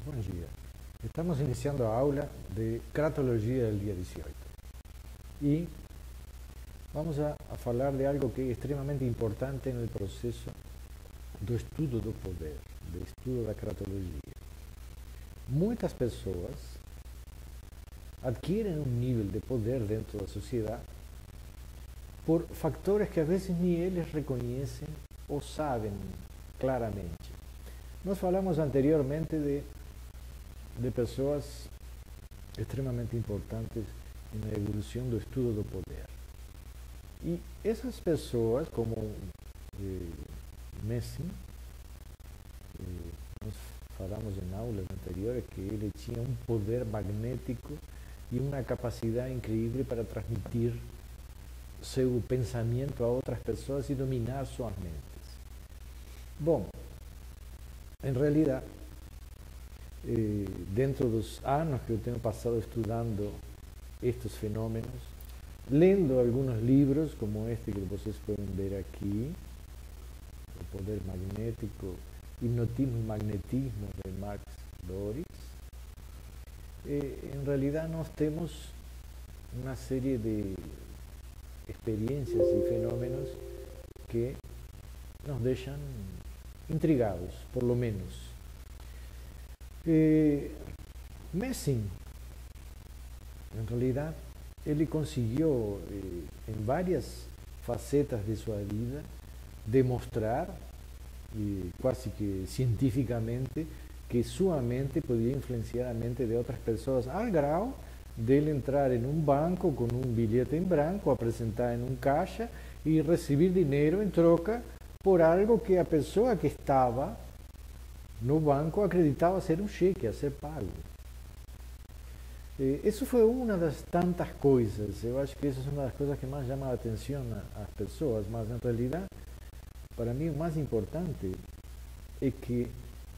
Bom dia. Estamos iniciando a aula de cratologia del día 18 y vamos a falar de algo que é extremamente importante no processo do estudo do poder, do estudo da cratologia. Muitas pessoas adquirem um nível de poder dentro da sociedade por factores que às vezes nem eles reconhecem ou sabem claramente. Nós falamos anteriormente de pessoas extremamente importantes na evolução do estudo do poder. E essas pessoas, como Messi, nós falamos em aulas anteriores que ele tinha um poder magnético e uma capacidade incrível para transmitir seu pensamento a outras pessoas e dominar suas mentes. Bom, em realidade, dentro dos anos que eu tenho passado estudando estes fenômenos, lendo alguns livros, como este que vocês podem ver aqui, O Poder Magnético, Hipnotismo e Magnetismo, de Max Doris, em realidade nós temos uma série de experiências e fenômenos que nos deixam intrigados, por lo menos. Messing, em realidade, ele conseguiu, em várias facetas de sua vida, demonstrar, quase que cientificamente, que sua mente podia influenciar a mente de outras pessoas, ao grau de ele entrar em um banco com um bilhete em branco, apresentar em um caixa e receber dinheiro em troca por algo que a pessoa que estava no banco acreditava ser um cheque a ser pago. Isso foi uma das tantas coisas. Eu acho que isso é uma das coisas que mais chama a atenção às pessoas, mas na realidade, para mim, o mais importante é que,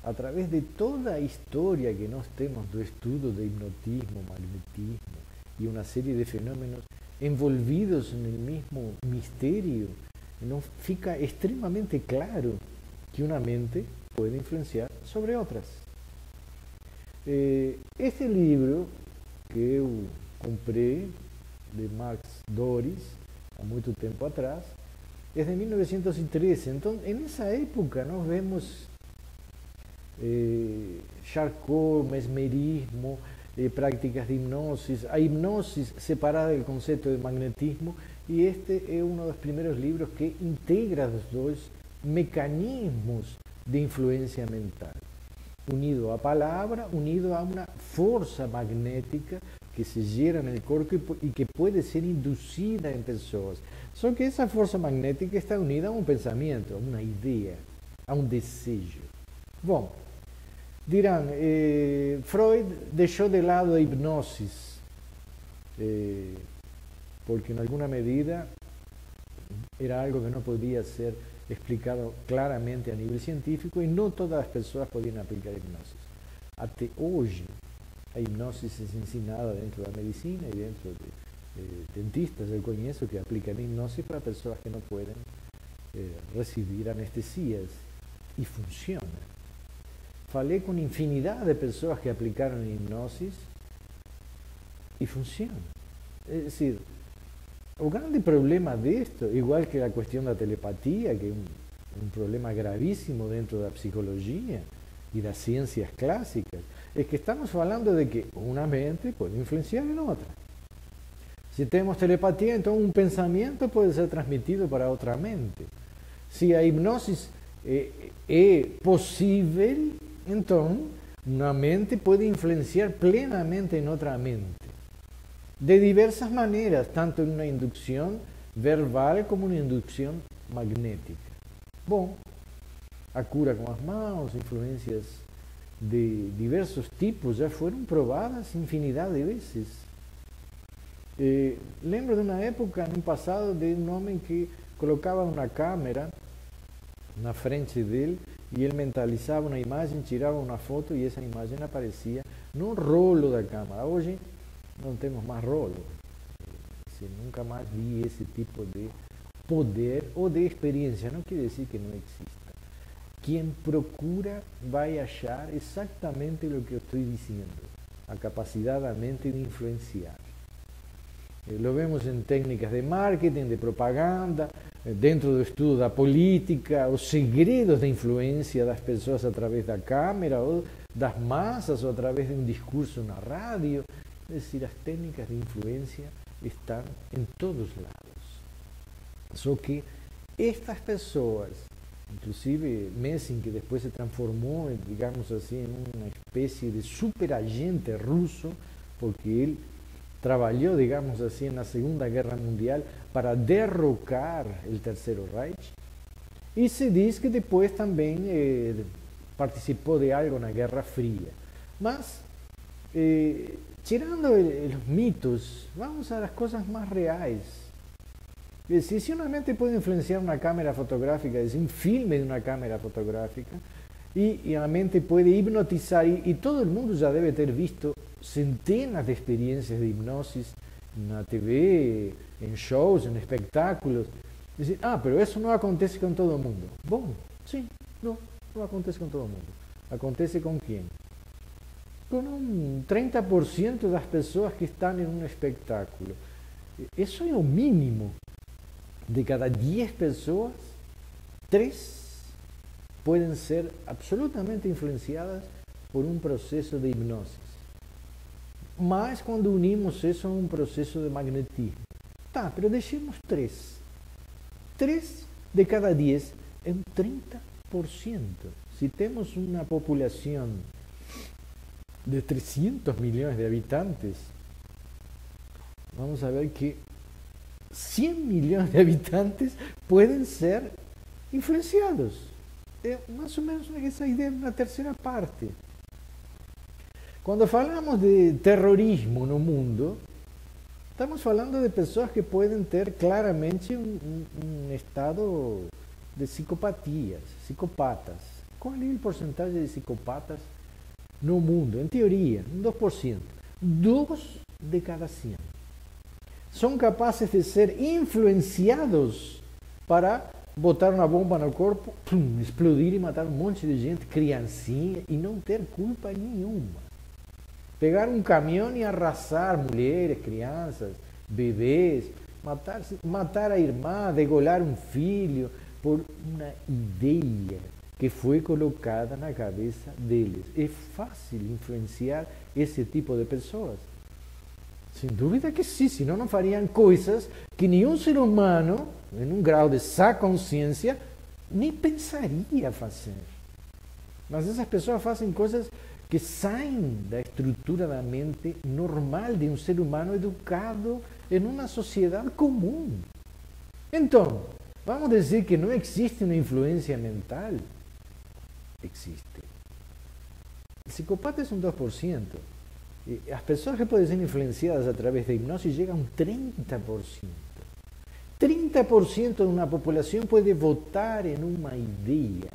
através de toda a história que nós temos do estudo de hipnotismo, magnetismo e uma série de fenômenos envolvidos no mesmo mistério, não fica extremamente claro que uma mente pode influenciar sobre outras. Este livro que eu comprei, de Max Doris, há muito tempo atrás, é de 1913. Então, nessa época, nós vemos Charcot, mesmerismo, práticas de hipnose, a hipnose separada do conceito de magnetismo, e este é um dos primeiros livros que integra os dois mecanismos de influência mental, unido à palavra, unido a uma força magnética que se gera no corpo e que pode ser induzida em pessoas. Só que essa força magnética está unida a um pensamento, a uma ideia, a um desejo. Bom, dirão, Freud deixou de lado a hipnose, porque em alguma medida era algo que não podia ser explicado claramente a nível científico e não todas as pessoas podiam aplicar hipnose. Até hoje, a hipnose é ensinada dentro da medicina e dentro de dentistas. Eu conheço que aplicam hipnose para pessoas que não podem receber anestesias e funciona. Falei com infinidade de pessoas que aplicaram hipnose e funciona. É decir, o grande problema disto, igual que a questão da telepatia, que é um problema gravíssimo dentro da psicologia e das ciências clássicas, é que estamos falando de que uma mente pode influenciar em outra. Se temos telepatia, então um pensamento pode ser transmitido para outra mente. Se a hipnose é possível, então uma mente pode influenciar plenamente em outra mente. De diversas maneiras, tanto em uma indução verbal como em uma indução magnética. Bom, a cura com as mãos, influências de diversos tipos já foram provadas infinidade de vezes. Lembro de uma época, no passado, de um homem que colocava uma câmera na frente dele e ele mentalizava uma imagem, tirava uma foto e essa imagem aparecia no rolo da câmera. Hoje não temos mais rolo. Nunca mais vi esse tipo de poder ou de experiência. Não quer dizer que não exista. quien procura va a hallar exactamente lo que yo estoy diciendo, la capacidad de la mente de influenciar. Lo vemos en técnicas de marketing, de propaganda, dentro do estudo da política, os segredos da influência das pessoas através da câmera, ou das massas, ou através de um discurso na rádio. É decir, as técnicas de influência estão em todos os lados. Só que estas pessoas, inclusive Messing, que depois se transformou, digamos assim, em uma espécie de superagente russo, porque ele trabalhou, digamos assim, na Segunda Guerra Mundial para derrocar o Terceiro Reich, e se diz que depois também participou de algo na Guerra Fria. Mas, tirando os mitos, vamos a las coisas mais reais. Si una mente puede influenciar una cámara fotográfica, es decir, un filme de una cámara fotográfica, y la mente puede hipnotizar, y todo el mundo ya debe ter visto centenas de experiencias de hipnosis en la TV, en shows, en espectáculos. Es decir, pero eso no acontece con todo el mundo. Bom, sí, no acontece con todo el mundo. ¿Acontece con quién? Con un 30% de las personas que están en un espectáculo. Eso es lo mínimo. De cada 10 pessoas, 3 pueden ser absolutamente influenciadas por un proceso de hipnosis. Mas quando unimos eso a un proceso de magnetismo. Pero deixemos 3. 3 de cada 10 é un 30%. Si temos una población de 300 millones de habitantes, vamos a ver que 100 millones de habitantes pueden ser influenciados. Más o menos esa idea es una tercera parte. Cuando falamos de terrorismo no mundo, estamos hablando de personas que pueden ter claramente un estado de psicopatías, psicópatas. ¿Cuál es el porcentaje de psicópatas no mundo? En teoría, un 2%. 2 de cada 100. Son capaces de ser influenciados para botar uma bomba no corpo, explodir e matar um monte de gente, criancinha, e não ter culpa nenhuma. Pegar um caminhão e arrasar mulheres, crianças, bebês, matar a irmã, degolar um filho, por uma ideia que foi colocada na cabeça deles. É fácil influenciar esse tipo de pessoas. Sem dúvida que sim, senão não fariam coisas que nenhum ser humano, em um grau de sã consciência, nem pensaria fazer. Mas essas pessoas fazem coisas que saem da estrutura da mente normal de um ser humano educado em uma sociedade comum. Então, vamos dizer que não existe uma influência mental? Existe. O psicopata é um 2%. As pessoas que podem ser influenciadas através da hipnose chegam a um 30%. 30% de uma população pode votar em uma ideia,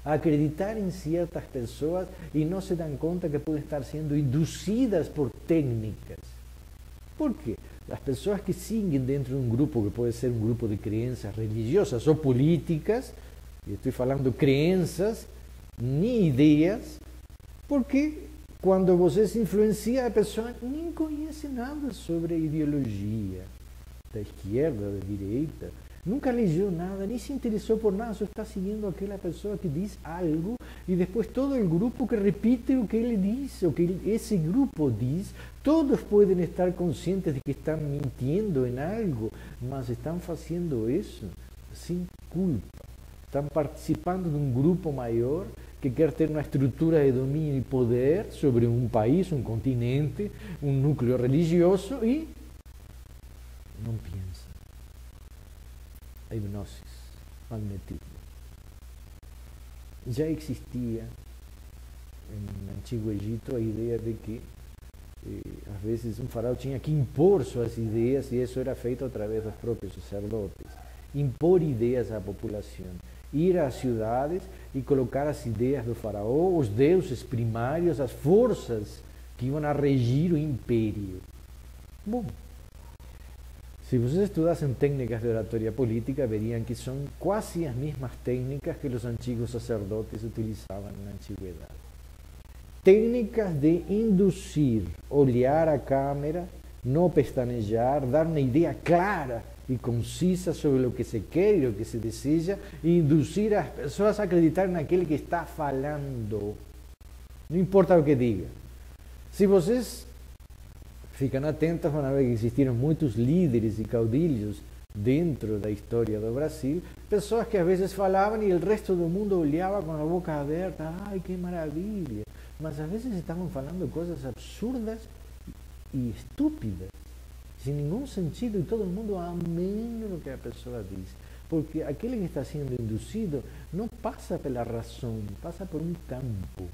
acreditar em certas pessoas e não se dão conta que podem estar sendo induzidas por técnicas. Por quê? As pessoas que seguem dentro de um grupo, que pode ser um grupo de crenças religiosas ou políticas, e estou falando de crenças, nem ideias, porque quando você se influencia, a pessoa nem conhece nada sobre a ideologia da esquerda, da direita, nunca leu nada, nem se interessou por nada, só está seguindo aquela pessoa que diz algo e depois todo o grupo que repite o que ele diz, o que esse grupo diz. Todos podem estar conscientes de que estão mentindo em algo, mas estão fazendo isso sem culpa. Estão participando de um grupo maior que quer ter uma estrutura de domínio e poder sobre um país, um continente, um núcleo religioso e não pensa. A hipnose, magnetismo. Já existia no Antigo Egito a ideia de que às vezes um faraó tinha que impor suas ideias e isso era feito através dos próprios sacerdotes. Impor ideias à população. Ir às cidades e colocar as ideias do faraó, os deuses primários, as forças que iam a regir o império. Bom, Si ustedes estudiasen técnicas de oratoria política, verían que son casi las mismas técnicas que los antiguos sacerdotes utilizaban en la antigüedad. Técnicas de inducir, olhar a cámara, no pestanejar, dar una idea clara y concisa sobre lo que se quiere y lo que se desea, e inducir a las personas a acreditar en aquel que está falando. No importa lo que diga. Si vocês ficam atentos, vão ver que existiram muitos líderes e caudilhos dentro da história do Brasil, pessoas que às vezes falavam e o resto do mundo olhava com a boca aberta, ai que maravilha, mas às vezes estavam falando coisas absurdas e estúpidas, sem nenhum sentido, e todo mundo amando no que a pessoa diz, porque aquele que está sendo induzido não passa pela razão, passa por um campo.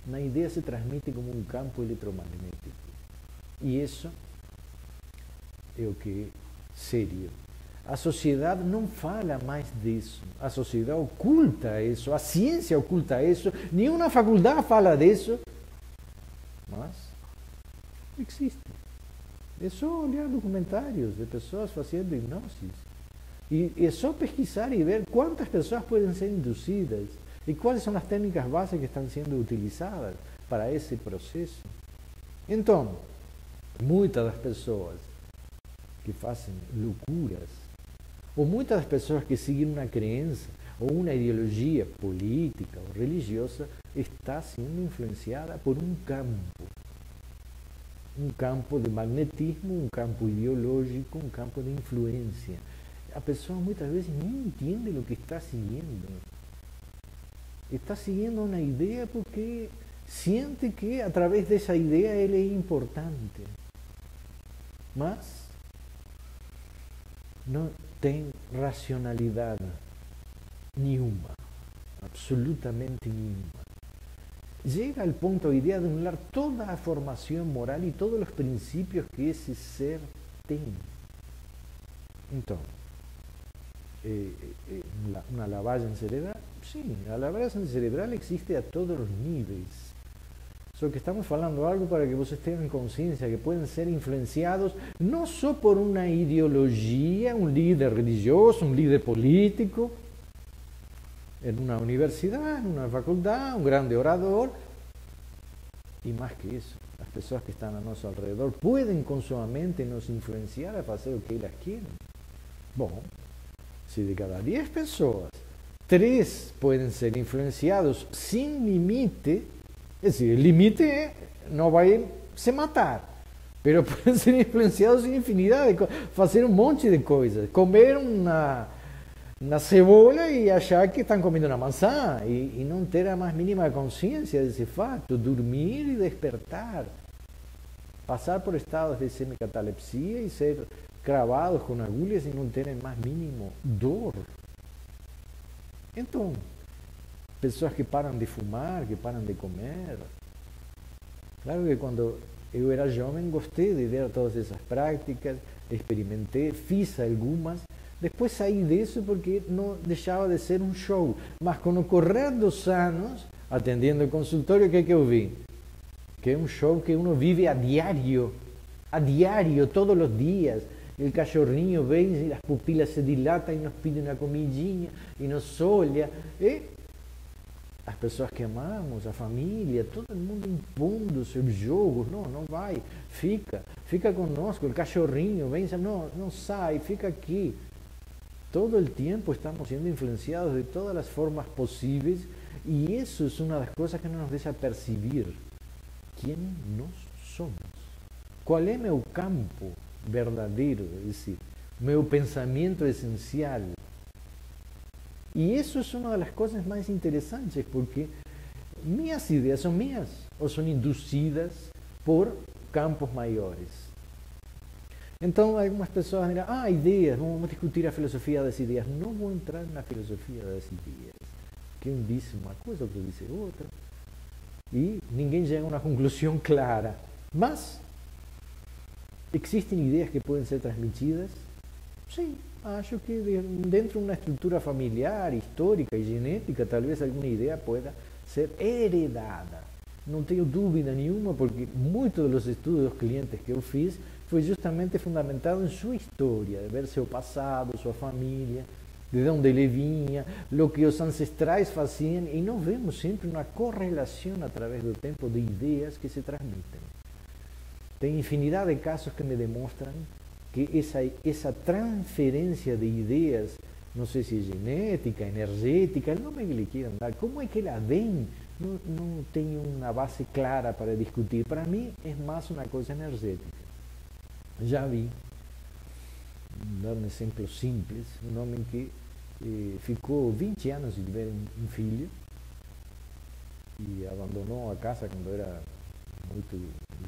Na ideia se transmite como um campo eletromagnético. E isso é o que é sério. A sociedade não fala mais disso. A sociedade oculta isso, a ciência oculta isso, nenhuma faculdade fala disso, mas existe. É só olhar documentários de pessoas fazendo hipnose. E é só pesquisar e ver quantas pessoas podem ser induzidas e quais são as técnicas básicas que estão sendo utilizadas para esse processo. Então, muitas das pessoas que fazem loucuras, ou muitas das pessoas que seguem uma crença ou uma ideologia política ou religiosa, está sendo influenciada por um campo de magnetismo, um campo ideológico, um campo de influência. A pessoa muitas vezes nem entende o que está seguindo. Está seguindo uma ideia porque sente que através dessa ideia ele é importante. Mas não tem racionalidade nenhuma, absolutamente nenhuma. Chega ao ponto a ideia de anular toda a formação moral e todos os princípios que esse ser tem. Então, uma lavagem cerebral? Sim, a lavagem cerebral existe a todos os níveis. Só que estamos falando algo para que vocês tenham consciência que podem ser influenciados não só por uma ideologia, um líder religioso, um líder político, em uma universidade, em uma faculdade, um grande orador, e mais que isso, as pessoas que estão a nosso alrededor podem com sua mente nos influenciar a fazer o que elas querem. Bom, se de cada 10 pessoas, 3 podem ser influenciados sem limite, é decir, o limite não vai se matar, mas podem ser influenciados em infinidade de coisas, fazer um monte de coisas, comer uma cebola e achar que estão comendo uma maçã e não ter a mais mínima consciência desse fato, dormir e despertar, passar por estados de semicatalepsia e ser cravados com agulhas e não terem mais mínimo dor. Então, pessoas que param de fumar, que param de comer. Claro que quando eu era jovem gostei de ver todas essas práticas, experimentei, fiz algumas, depois saí disso porque não deixava de ser um show. Mas com o correr dos anos, atendendo o consultório, o que eu vi? Que é um show que uno vive a diário, todos os dias. O cachorrinho vem, as pupilas se dilatam e nos pede uma comidinha e nos olha. E as pessoas que amamos, a família, todo mundo impondo seus jogos. Não vai, fica conosco. O cachorrinho vem, não sai, fica aqui. Todo o tempo estamos sendo influenciados de todas as formas possíveis e isso é uma das coisas que não nos deixa perceber quem nós somos. Qual é meu campo verdadeiro, é decir, meu pensamento essencial. E isso é uma das coisas mais interessantes, porque minhas ideias são minhas ou são induzidas por campos maiores. Então, algumas pessoas dirão, ideias, vamos discutir a filosofia das ideias. Não vou entrar na filosofia das ideias. Quem disse uma coisa, outro disse outra. E ninguém chega a uma conclusão clara. Mas, existem ideias que podem ser transmitidas? Sim, acho que dentro de uma estrutura familiar, histórica e genética, talvez alguma ideia pueda ser heredada. não tenho dúvida nenhuma, porque muitos dos estudos dos clientes que eu fiz foi justamente fundamentado em sua história, de ver seu passado, sua família, de onde ele vinha, o que os ancestrais faziam, e nós vemos sempre uma correlação através do tempo de ideias que se transmitem. Tem infinidade de casos que me demonstram que essa transferência de ideias, não sei se é genética, energética, o nome que lhe queiram dar, como é que ela vem? Não tenho uma base clara para discutir. Para mim, é mais uma coisa energética. Já vi, dar um exemplo simples, um homem que ficou 20 anos sem ver um filho e abandonou a casa quando era muito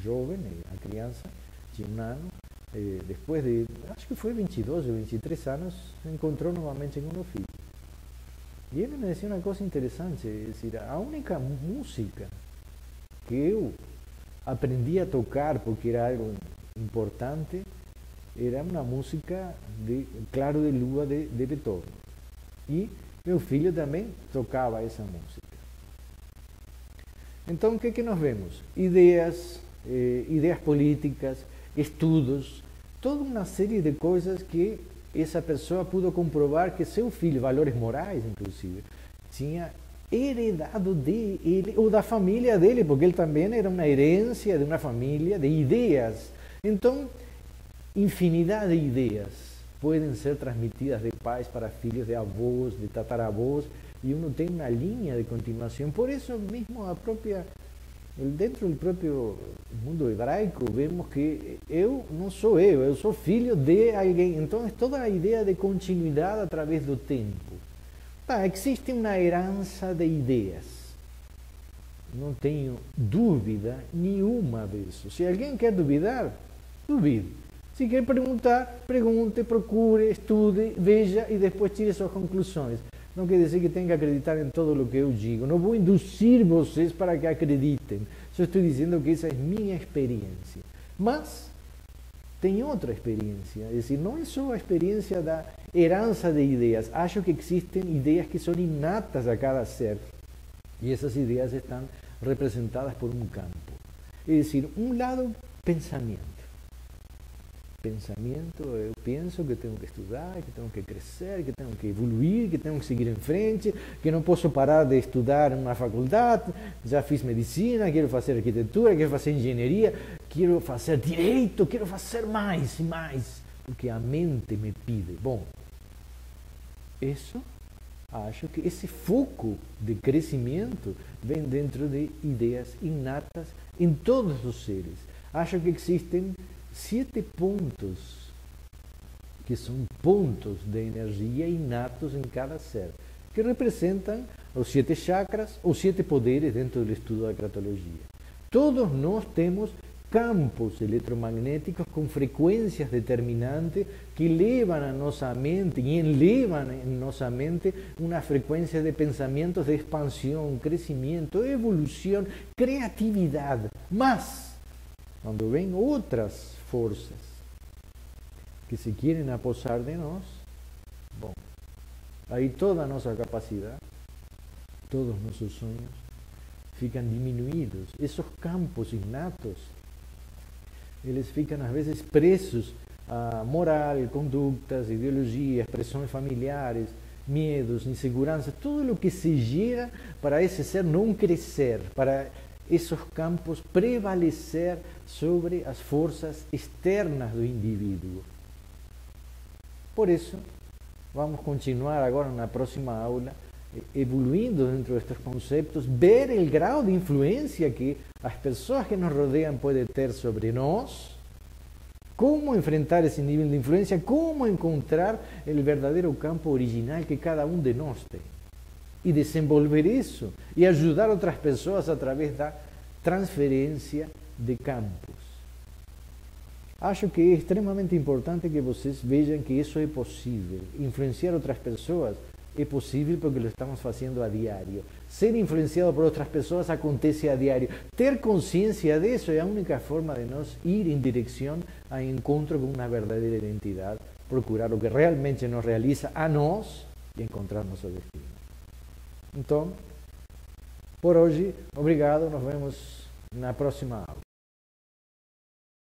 jovem, a criança tinha um ano. Depois de, acho que foi 22 ou 23 anos, se encontrou novamente com o filho. E ele me dizia uma coisa interessante, é dizer, a única música que eu aprendi a tocar, porque era algo importante, era uma música de Claro de Lua de Beethoven. E meu filho também tocava essa música. Então, o que nós vemos? Ideias políticas, estudos, toda uma série de coisas que essa pessoa pudo comprovar que seu filho, valores morais inclusive, tinha heredado de ele ou da família dele, porque ele também era uma herência de uma família de ideias. Então, infinidade de ideias podem ser transmitidas de pais para filhos, de avós, de tataravós, e uno tem uma linha de continuação. Por isso mesmo dentro do próprio mundo hebraico, vemos que eu não sou eu sou filho de alguém. Então, é toda a ideia de continuidade através do tempo. Existe uma herança de ideias. Não tenho dúvida nenhuma disso. Se alguém quer duvidar, duvide. Se quer perguntar, pergunte, procure, estude, veja e depois tire suas conclusões. Não quer dizer que tenha que acreditar em tudo o que eu digo. Não vou induzir vocês para que acreditem. Só estou dizendo que essa é minha experiência. Mas tem outra experiência. É decir, não é só a experiência da herança de ideias. Acho que existem ideias que são inatas a cada ser. E essas ideias estão representadas por um campo. É decir, um lado, pensamento. Pensamento, eu penso que tenho que estudar, que tenho que crescer, que tenho que evoluir, que tenho que seguir em frente, que não posso parar de estudar em uma faculdade, já fiz medicina, quero fazer arquitetura, quero fazer engenharia, quero fazer direito, quero fazer mais e mais, porque a mente me pede. Bom, isso, acho que esse foco de crescimento vem dentro de ideias inatas em todos os seres. Acho que existem 7 pontos, que são pontos de energia inatos em cada ser, que representam os 7 chakras, os 7 poderes dentro do estudo da cratologia. Todos nós temos campos eletromagnéticos com frequências determinantes que levam a nossa mente e elevam em nossa mente uma frequência de pensamentos de expansão, crescimento, evolução, criatividade. Mas, quando vêm outras forças que se querem apossar de nós, bom, aí toda a nossa capacidade, todos os nossos sonhos ficam diminuídos. Esses campos inatos, eles ficam às vezes presos a moral, condutas, ideologias, pressões familiares, medos, inseguranças, tudo o que se gera para esse ser não crescer, para esses campos prevalecer sobre as forças externas do indivíduo. Por isso, vamos continuar agora na próxima aula, evoluindo dentro destes conceitos, ver o grau de influência que as pessoas que nos rodeiam podem ter sobre nós, como enfrentar esse nível de influência, como encontrar o verdadeiro campo original que cada um de nós tem. E desenvolver isso e ajudar outras pessoas através da transferência de campos. Acho que é extremamente importante que vocês vejam que isso é possível. Influenciar outras pessoas é possível porque lo estamos fazendo a diário. Ser influenciado por outras pessoas acontece a diário. Ter consciência disso é a única forma de nós ir em direção ao encontro com uma verdadeira identidade, procurar o que realmente nos realiza a nós e encontrar nosso destino. Então, Por hoje, obrigado, nos vemos na próxima aula.